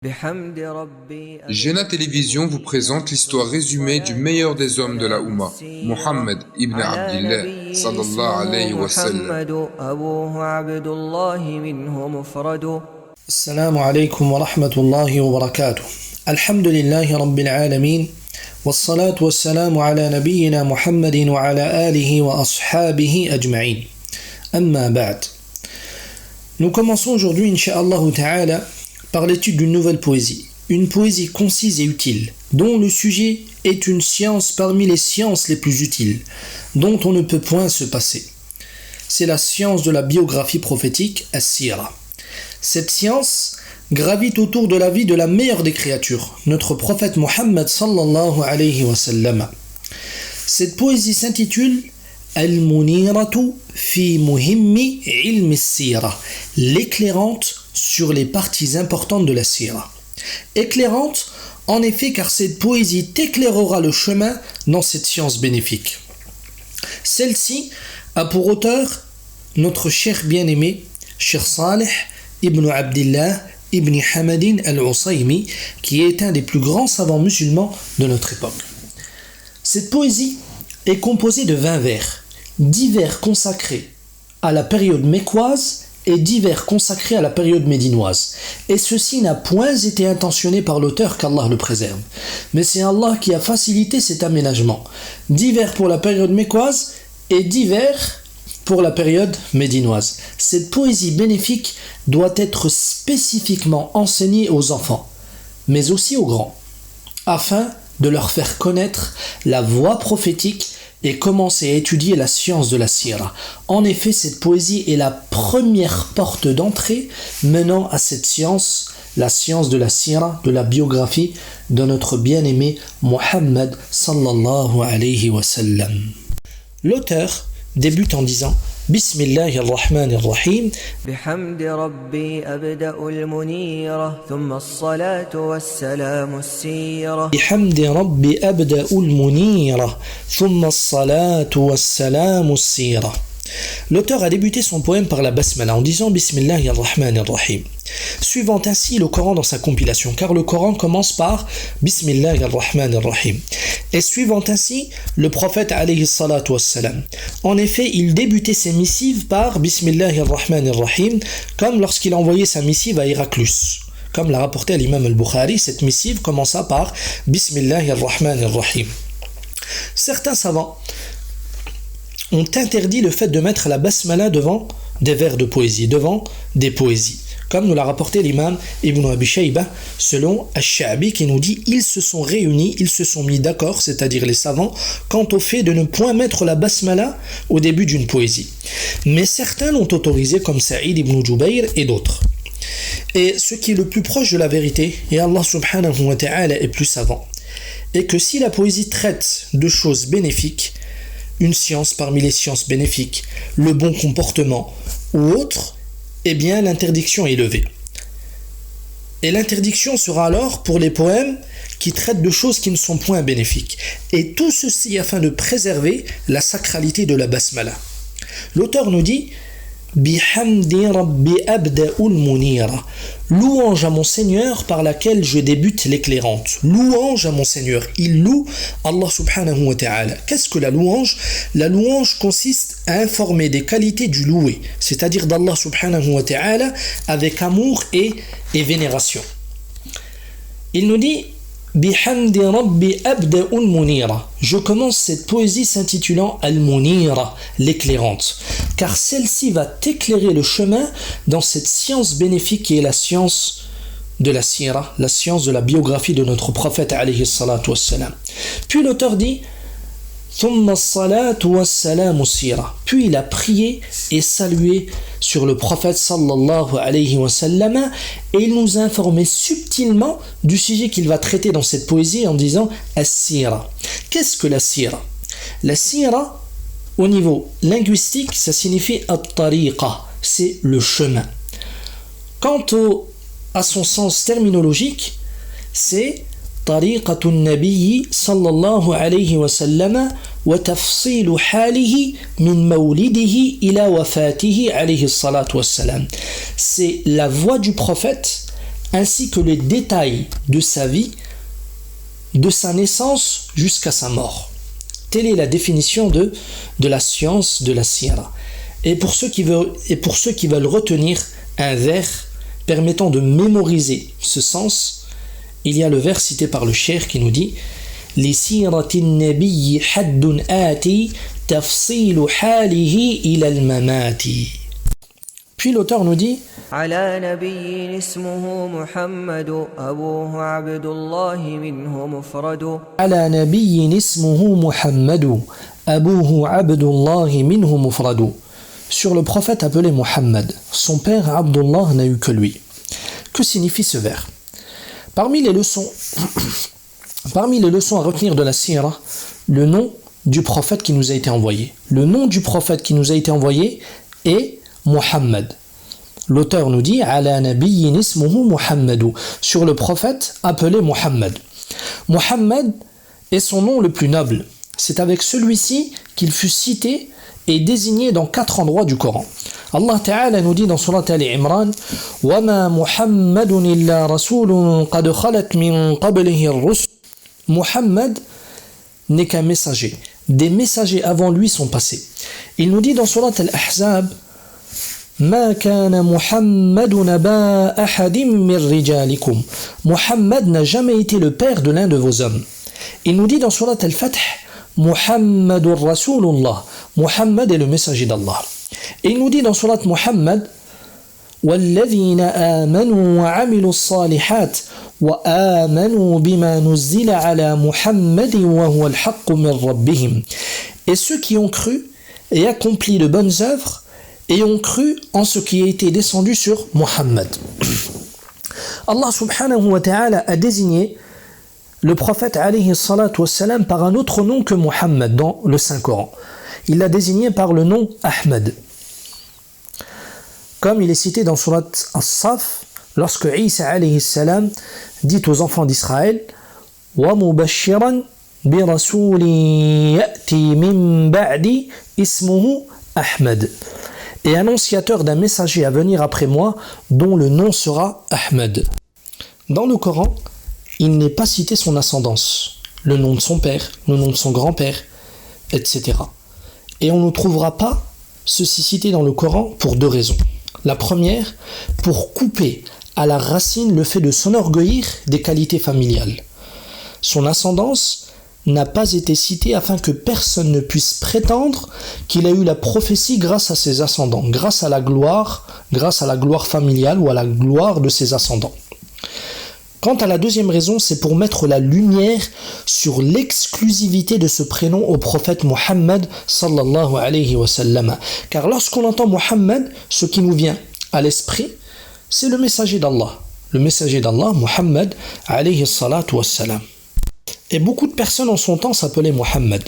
Jena Télévision vous présente l'histoire résumée du meilleur des hommes de la Oumma, Mohammed ibn Abdillah, sallallahu alayhi wa sallam. السلام عليكم ورحمة الله وبركاته. الحمد لله رب العالمين والصلاة والسلام على نبينا محمد وعلى آله وأصحابه أجمعين. أما بعد. Nous commençons aujourd'hui, Inch'Allah Ta'ala, par l'étude d'une nouvelle poésie. Une poésie concise et utile, dont le sujet est une science parmi les sciences les plus utiles, dont on ne peut point se passer. C'est la science de la biographie prophétique, as-sira. Cette science gravite autour de la vie de la meilleure des créatures, notre prophète Mohammed sallallahu alayhi wa sallam. Cette poésie s'intitule Al-Muniratu fi muhimmi ilm as-sira, l'éclairante sur les parties importantes de la sira. Éclairante, en effet, car cette poésie t'éclairera le chemin dans cette science bénéfique. Celle-ci a pour auteur notre cher bien-aimé, Cheikh Saleh ibn Abdillah ibn Hamadin al-Usaymi, qui est un des plus grands savants musulmans de notre époque. Cette poésie est composée de 20 vers, 10 vers consacrés à la période mécoise et 10 vers consacrés à la période médinoise. Et ceci n'a point été intentionné par l'auteur, qu'Allah le préserve. Mais c'est Allah qui a facilité cet aménagement. 10 vers pour la période mécoise et 10 vers pour la période médinoise. Cette poésie bénéfique doit être spécifiquement enseignée aux enfants, mais aussi aux grands, afin de leur faire connaître la voie prophétique et commencer à étudier la science de la sira. En effet, cette poésie est la première porte d'entrée menant à cette science, la science de la sira, de la biographie de notre bien-aimé Mohammed sallallahu alayhi wa sallam. L'auteur débute en disant Bismillahirrahmanirrahim. بحمد ربي أبدأ المنيرة ثم الصلاة والسلام السيرة. بحمد ربي أبدأ المنيرة ثم الصلاة والسلام السيرة. L'auteur a débuté son poème par la basmala en disant Bismillahirrahmanirrahim, suivant ainsi le Coran dans sa compilation, car le Coran commence par Bismillahirrahmanirrahim, et suivant ainsi le prophète alayhi salatu wassalam. En effet, il débutait ses missives par Bismillahirrahmanirrahim, comme lorsqu'il envoyait sa missive à Héraclus. Comme l'a rapporté l'imam al-Bukhari, cette missive commença par Bismillahirrahmanirrahim. Certains savants ont interdit le fait de mettre la basmala devant des vers de poésie, devant des poésies. Comme nous l'a rapporté l'imam Ibn Abi Shayba, selon Ash-Sha'bi, qui nous dit « Ils se sont réunis, ils se sont mis d'accord, c'est-à-dire les savants, quant au fait de ne point mettre la basmala au début d'une poésie. » Mais certains l'ont autorisé, comme Saïd ibn Jubayr et d'autres. Et ce qui est le plus proche de la vérité, et Allah subhanahu wa ta'ala est plus savant, est que si la poésie traite de choses bénéfiques, une science parmi les sciences bénéfiques, le bon comportement ou autre, eh bien l'interdiction est levée. Et l'interdiction sera alors pour les poèmes qui traitent de choses qui ne sont point bénéfiques. Et tout ceci afin de préserver la sacralité de la basmala. L'auteur nous dit Bihamdi Rabbi Abda'ul Munira. Louange à mon Seigneur par laquelle je débute l'éclairante. Louange à mon Seigneur. Il loue Allah subhanahu wa ta'ala. Qu'est-ce que la louange? La louange consiste à informer des qualités du loué, c'est-à-dire d'Allah subhanahu wa ta'ala, avec amour et vénération. Il nous dit Bihamdi Rabbi Abda'ul Munira. Je commence cette poésie s'intitulant Al-Munira, l'éclairante, car celle-ci va t'éclairer le chemin dans cette science bénéfique qui est la science de la sira, la science de la biographie de notre prophète alayhi salatu wassalam. Puis l'auteur dit Puis il a prié et salué sur le prophète sallallahu alayhi wa sallam, et il nous a informé subtilement du sujet qu'il va traiter dans cette poésie en disant as-sira. Qu'est-ce que la sira? La sira, au niveau linguistique, ça signifie at-tariqa, c'est le chemin. Quant à son sens terminologique, c'est طريقة النبي صلى الله عليه وسلم وتفصيل حاله من مولده إلى وفاته عليه الصلاة والسلام. C'est la voie du prophète ainsi que les détails de sa vie, de sa naissance jusqu'à sa mort. Telle est la définition de la science de la sira. Et pour ceux qui veulent retenir un vers permettant de mémoriser ce sens, il y a le vers cité par le cheikh qui nous dit Li siratin nabiyyi haddun ati tafsilu halihi ila al-mamati. Puis l'auteur nous dit على نبي اسمه محمد أبوه عبد الله منه مفرد على نبي اسمه محمد أبوه عبد الله منه مفرد. Sur le prophète appelé Muhammad, son père Abdullah n'a eu que lui. Que signifie ce vers? Parmi les leçons à retenir de la sira, le nom du prophète qui nous a été envoyé. Le nom du prophète qui nous a été envoyé est Muhammad. L'auteur nous dit Ala nabiyyin ismuhu Muhammadu, sur le prophète appelé Muhammad. Muhammad est son nom le plus noble. C'est avec celui-ci qu'il fut cité et désigné dans 4 endroits du Coran. Allah Ta'ala nous dit dans Surat Al-Imran وَمَا مُحَمَّدٌ إِلَّا رَسُولٌ قَدْ خَلَتْ مِنْ قَبْلِهِ الرُّسُلُ. Muhammad n'est qu'un messager. Des messagers avant lui sont passés. Il nous dit dans Surat Al-Ahzab ما كان محمد أبا أحد من رجالكم. Muhammad n'a jamais été le père de l'un de vos hommes. Il nous dit dans Surat Al-Fath Muhammadur Rasulullah. Muhammad est le messager d'Allah. Et il nous dit dans Surat Muhammad والذين آمنوا وعملوا الصالحات وآمنوا بما نزل على محمد وهو الحق من ربهم. Et ceux qui ont cru et accompli de bonnes œuvres et ont cru en ce qui a été descendu sur Muhammad. Allah subhanahu wa ta'ala a désigné le prophète alayhi salatu wassalam par un autre nom que Muhammad dans le Saint-Coran. Il l'a désigné par le nom Ahmad. Comme il est cité dans Surat As-Saf, lorsque Isa alayhi salam dit aux enfants d'Israël wa mubashiran bi rasulin ya'ti min ba'di ismuhu Ahmad, et annonciateur d'un messager à venir après moi dont le nom sera Ahmad. Dans le Coran, il n'est pas cité son ascendance, le nom de son père, le nom de son grand-père, etc. Et on ne trouvera pas ceci cité dans le Coran pour 2 raisons. La première, pour couper à la racine le fait de s'enorgueillir des qualités familiales. Son ascendance n'a pas été citée afin que personne ne puisse prétendre qu'il a eu la prophétie grâce à ses ascendants, grâce à la gloire familiale ou à la gloire de ses ascendants. Quant à la deuxième raison, c'est pour mettre la lumière sur l'exclusivité de ce prénom au prophète Muhammad sallallahu alayhi wa sallam. Car lorsqu'on entend Muhammad, ce qui nous vient à l'esprit, c'est le messager d'Allah. Le messager d'Allah, Muhammad alayhi salatu wa salam. Et beaucoup de personnes en son temps s'appelaient Muhammad.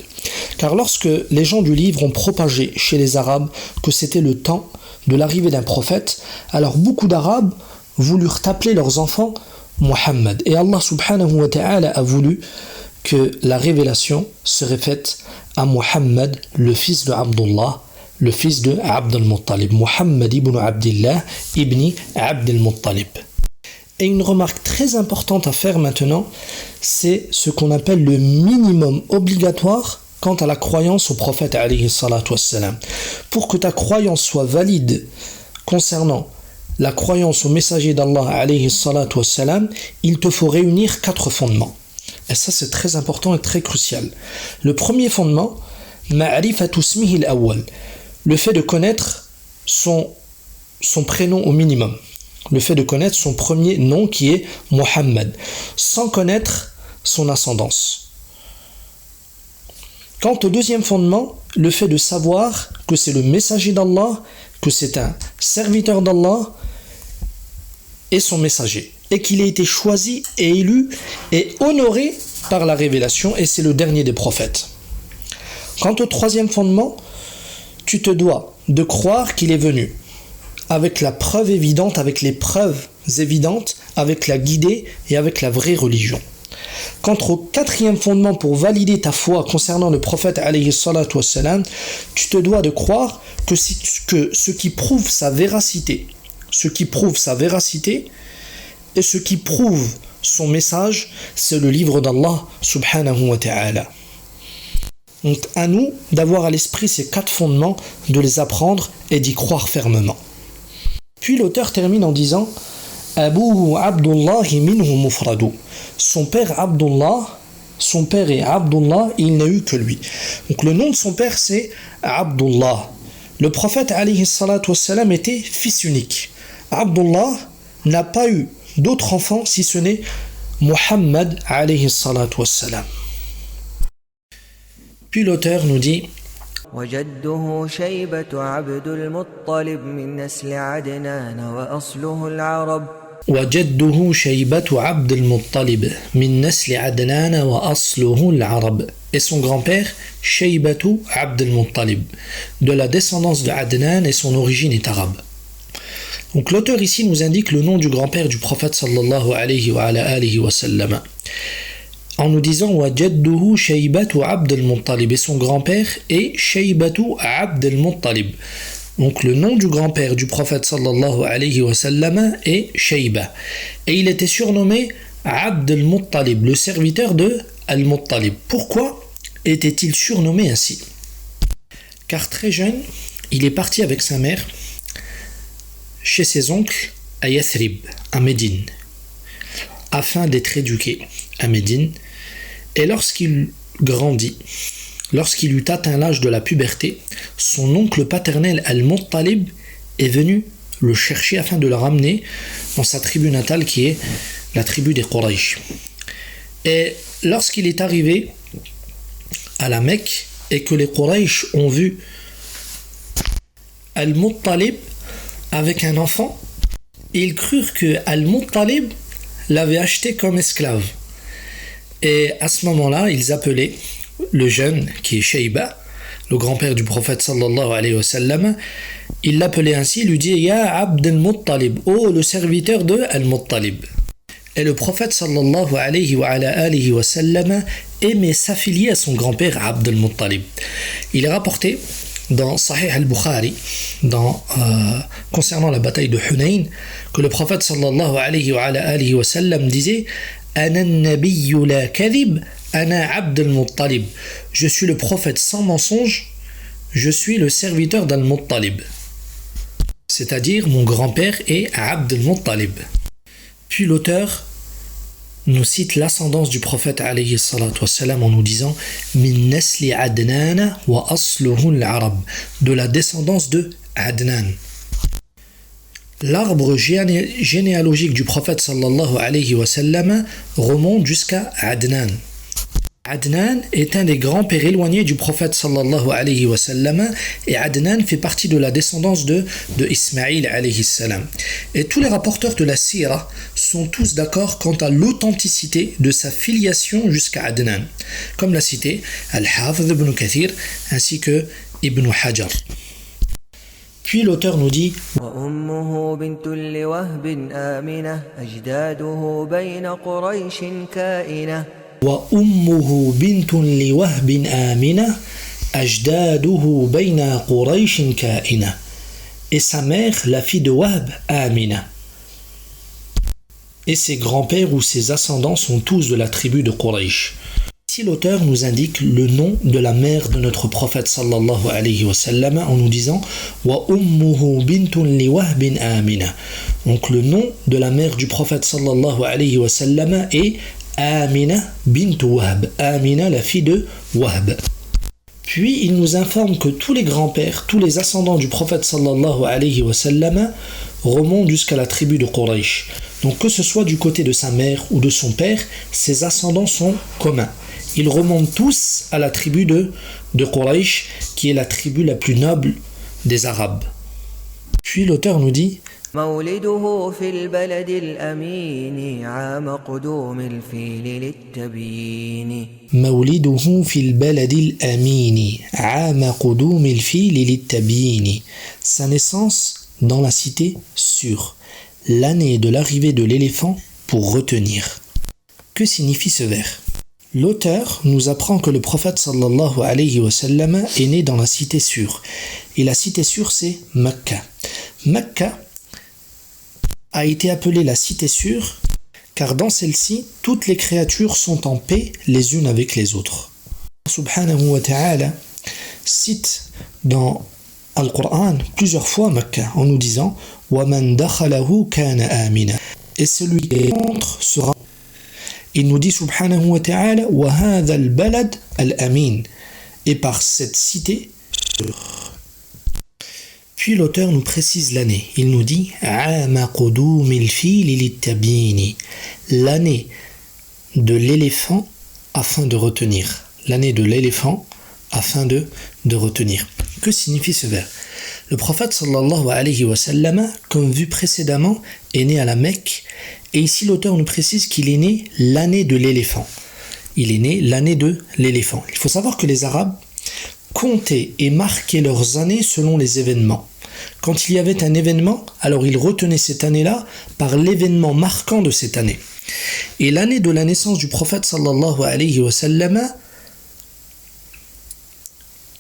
Car lorsque les gens du livre ont propagé chez les Arabes que c'était le temps de l'arrivée d'un prophète, alors beaucoup d'Arabes voulurent appeler leurs enfants Muhammad. Et Allah subhanahu wa ta'ala a voulu que la révélation serait faite à Muhammad, le fils de Abdullah, le fils de Abd al-Muttalib. Muhammad ibn Abdillah ibn Abd al-Muttalib. Et une remarque très importante à faire maintenant, c'est ce qu'on appelle le minimum obligatoire quant à la croyance au prophète alayhi salatu wassalam. Pour que ta croyance soit valide concernant la croyance au messager d'Allah alayhi salatu wassalam, il te faut réunir 4 fondements. Et ça c'est très important et très crucial. Le premier fondement, ma'rifatu ismihi al-awwal, le fait de connaître son prénom au minimum. Le fait de connaître son premier nom qui est Muhammad, sans connaître son ascendance. Quant au deuxième fondement, le fait de savoir que c'est le messager d'Allah, que c'est un serviteur d'Allah et son messager, et qu'il a été choisi et élu et honoré par la révélation, et c'est le dernier des prophètes. Quant au troisième fondement, tu te dois de croire qu'il est venu avec la preuve évidente, avec les preuves évidentes, avec la guidée et avec la vraie religion. Quant au quatrième fondement pour valider ta foi concernant le prophète alayhi salatu wassalam, tu te dois de croire que ce qui prouve sa véracité et ce qui prouve son message, c'est le livre d'Allah subhanahu wa ta'ala. Donc à nous d'avoir à l'esprit ces 4 fondements, de les apprendre et d'y croire fermement. Puis l'auteur termine en disant Abuhu Abdullah minhu mufradu. Son père est Abdullah, il n'a eu que lui. Donc le nom de son père c'est Abdullah. Le prophète alayhi salatu wassalam était fils unique. Abdullah n'a pas eu d'autres enfants si ce n'est Muhammad alayhi salatu wassalam. Puis l'auteur nous dit وجده شيبة عبد المطلب من نسل عدنان وأصله العرب وجده شيبة عبد المطلب من نسل عدنان وأصله العرب. Et son grand-père, Shaybatu Abd al-Muttalib, de la descendance de Adnan et son origine est arabe. Donc l'auteur ici nous indique le nom du grand-père du prophète sallallahu alayhi wa sallam, en nous disant وَجَدُّهُ شَيْبَةُ عَبْدِ الْمُطَّلِبِ, et son grand-père est Shaybatu Abd al-Muttalib. Donc le nom du grand-père du prophète sallallahu alayhi wa sallam est Shayba. Et il était surnommé Abd al-Muttalib, le serviteur de Al-Muttalib. Pourquoi était-il surnommé ainsi? Car très jeune, il est parti avec sa mère chez ses oncles à Yathrib, à Médine, afin d'être éduqué à Médine. Et lorsqu'il grandit, lorsqu'il eut atteint l'âge de la puberté, son oncle paternel Al-Muttalib est venu le chercher afin de le ramener dans sa tribu natale qui est la tribu des Quraysh. Et lorsqu'il est arrivé à la Mecque et que les Quraysh ont vu Al-Muttalib avec un enfant, ils crurent que Al-Muttalib l'avait acheté comme esclave. Et à ce moment-là, ils appelaient le jeune qui est Shayba, le grand-père du prophète sallallahu alayhi wa sallam, il l'appelait ainsi, il lui dit Ya Abd al-Muttalib, oh le serviteur de Al-Muttalib. Et le prophète sallallahu alayhi wa sallam aimait s'affilier à son grand-père Abd al-Muttalib. Il est rapporté dans Sahih al-Bukhari, concernant la bataille de Hunayn, que le prophète sallallahu alayhi wa sallam disait Ana an-nabiyyu la kadhib, ana Abd al-Muttalib. Je suis le prophète sans mensonge, je suis le serviteur d'Al-Muttalib. C'est-à-dire mon grand-père est Abd al-Muttalib. Puis l'auteur nous cite l'ascendance du prophète alayhi salatu wassalam en nous disant Min nasli Adnan wa asluhu al-Arab, de la descendance de Adnan. L'arbre généalogique du prophète sallallahu alayhi wa sallam remonte jusqu'à Adnan. Adnan est un des grands-pères éloignés du prophète sallallahu alayhi wa sallam, et Adnan fait partie de la descendance de Ismaïl alayhi salam. Et tous les rapporteurs de la Sira sont tous d'accord quant à l'authenticité de sa filiation jusqu'à Adnan, comme l'a cité Al-Hafiz ibn Kathir ainsi que Ibn Hajar. Puis l'auteur nous dit وأمه بنت لوهب آمنة أجداده بين قريش كائنة وأمه بنت لوهب آمنة أجداده بين قريش كائنة. Et sa mère, la fille de Wahb, Amina. Et ses grands-pères ou ses ascendants sont tous de la tribu de Quraysh. Ici l'auteur nous indique le nom de la mère de notre prophète sallallahu alayhi wa sallam en nous disant Wa ummuhu bintun li Wahbin Amina. Donc le nom de la mère du prophète sallallahu alayhi wa sallam est Amina bint Wahb. Amina, la fille de Wahb. Puis il nous informe que tous les grands-pères, tous les ascendants du prophète sallallahu alayhi wa sallam remontent jusqu'à la tribu de Quraysh. Donc que ce soit du côté de sa mère ou de son père, ses ascendants sont communs. Ils remontent tous à la tribu de Quraysh, qui est la tribu la plus noble des Arabes. Puis l'auteur nous dit مولده في البلد الأمين عام قدوم الفيل للتبيين مولده في البلد الأمين عام قدوم الفيل للتبيين. Sa naissance dans la cité sûre, l'année de l'arrivée de l'éléphant pour retenir. Que signifie ce vers? L'auteur nous apprend que le prophète sallallahu alayhi wa sallam est né dans la cité sûre. Et la cité sûre, c'est Mecca. Mecca a été appelée la cité sûre car dans celle-ci, toutes les créatures sont en paix les unes avec les autres. Subhanahu wa ta'ala cite dans Al-Qur'an plusieurs fois Mecca en nous disant وَمَنْ دَخَلَهُ كَانَ آمِنًا. Et celui qui entre sera. Il nous dit Subhanahu wa ta'ala وَهَذَا الْبَلَدْ الْأَمِينَ. Et par cette cité. Puis l'auteur nous précise l'année. Il nous dit عَامَ قُدُومِ الْفِيلِ لِلتَّبْيِينِ. L'année de l'éléphant afin de retenir. L'année de l'éléphant afin de retenir. Que signifie ce vers? Le prophète sallallahu alayhi wa sallam, comme vu précédemment, est né à la Mecque, et ici l'auteur nous précise qu'il est né l'année de l'éléphant. Il est né l'année de l'éléphant. Il faut savoir que les Arabes comptaient et marquaient leurs années selon les événements. Quand il y avait un événement, alors ils retenaient cette année-là par l'événement marquant de cette année. Et l'année de la naissance du prophète sallallahu alayhi wa sallam,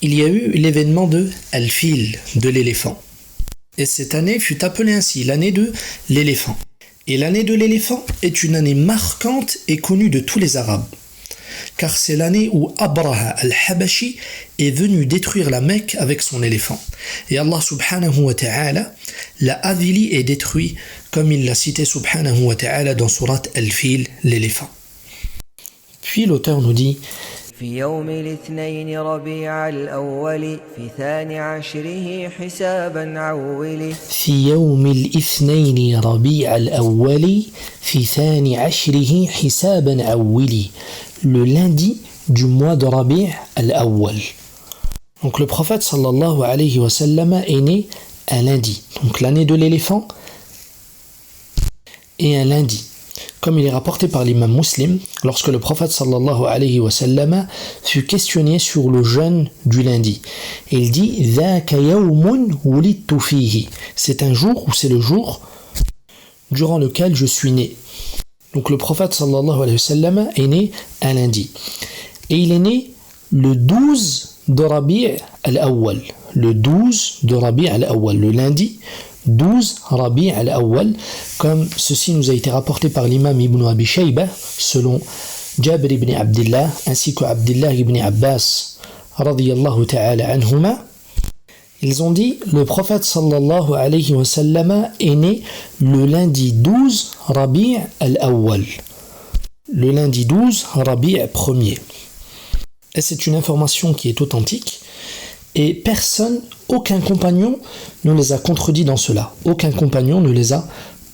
il y a eu l'événement de Al-Fil, de l'éléphant. Et cette année fut appelée ainsi, l'année de l'éléphant. Et l'année de l'éléphant est une année marquante et connue de tous les Arabes. Car c'est l'année où Abraha al-Habashi est venu détruire la Mecque avec son éléphant. Et Allah subhanahu wa ta'ala l'a avili et détruit, comme il l'a cité subhanahu wa ta'ala dans surat Al-Fil, l'éléphant. Puis l'auteur nous dit في يوم الاثنين ربيع الأول في ثاني عشره حسابا عولي في يوم الاثنين ربيع الأول في ثاني عشره حسابا عولي. Le lundi du mois de Rabi' al-Awwal. Donc le prophète sallallahu alayhi wa sallam est né un lundi. Donc l'année de l'éléphant est un lundi. Comme il est rapporté par l'imam Muslim, lorsque le prophète sallallahu alayhi wa sallam fut questionné sur le jeûne du lundi. Il dit « ذَاكَ يَوْمٌ وُلِدْتُ فِيهِ » C'est un jour ou c'est le jour durant lequel je suis né. Donc le prophète sallallahu alayhi wa sallam est né un lundi. Et il est né le 12 de Rabi' al-Awwal. Le 12 de Rabi' al-Awwal, le lundi 12 Rabi' al-Awwal, comme ceci nous a été rapporté par l'imam Ibn Abi Shayba, selon Jabir ibn Abdillah, ainsi que Abdillah ibn Abbas, radiyallahu ta'ala anhuma. Ils ont dit, le prophète sallallahu alayhi wa sallam est né le lundi 12 Rabi' al-Awwal. Le lundi 12 Rabi' premier. Et c'est une information qui est authentique. Et personne, aucun compagnon ne les a contredits dans cela. Aucun compagnon ne les a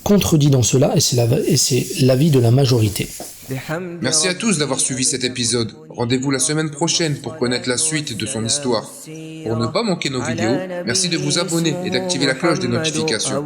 contredits dans cela, et c'est l'avis de la majorité. Merci à tous d'avoir suivi cet épisode. Rendez-vous la semaine prochaine pour connaître la suite de son histoire. Pour ne pas manquer nos vidéos, merci de vous abonner et d'activer la cloche des notifications.